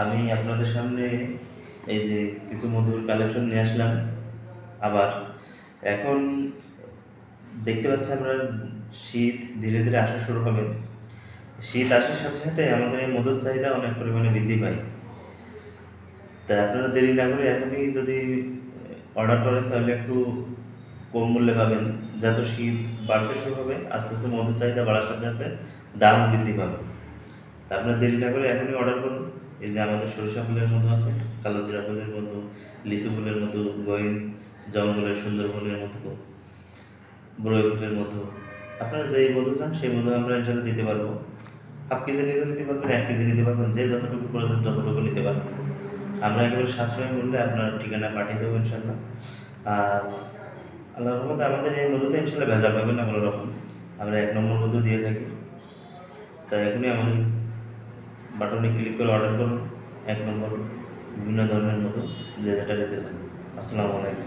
আমি আপনাদের সামনে এই যে কিছু মধুর কালেকশন নিয়ে আসলাম। আবার এখন দেখতে পাচ্ছি আমরা শীত ধীরে ধীরে আসা শুরু হবে। শীত আসার সাথে সাথে আমাদের এই মধুর চাহিদা অনেক পরিমাণে বৃদ্ধি পায়। তাই আপনারা দেরি না করে এখনই যদি অর্ডার করেন তাহলে একটু কম মূল্যে পাবেন। যত শীত বাড়তে শুরু হবে আস্তে আস্তে মধুর চাহিদা বাড়ার সাথে সাথে দাম বৃদ্ধি পাবে। তা আপনারা দেরি না করে এখনই অর্ডার করুন। এই যে আমাদের সরিষা ফুলের মধু আছে, কালো জিরা ফুলের মধু, লিচু ফুলের মধু, গহিন জঙ্গলের সুন্দরবনের মধু, বরই ফুলের মধু। আপনারা যেই মধু চান সেই মধু আমরা ইনশাল্লাহ দিতে পারবো। হাফ কেজি নিলেও নিতে পারবেন, 1 কেজি নিতে পারবেন, যে যতটুকু প্রয়োজন ততটুকু নিতে পারবেন। আমরা একেবারে সাশ্রয়ী মূল্যে আপনার ঠিকানা পাঠিয়ে দেবো ইনশাল্লাহ। আর আল্লাহর রহমতে আমাদের এই মধুতে ইনশাল্লাহ ভেজাল পাবেন না কোনো রকম। আমরা 1 নম্বর মধু দিয়ে থাকি। তাই এখনই আমাদের বাটনে ক্লিক করে অর্ডার করুন 1 নম্বর বিভিন্ন ধরনের মধু, যে যেটা নিতে চান। আসসালামু আলাইকুম।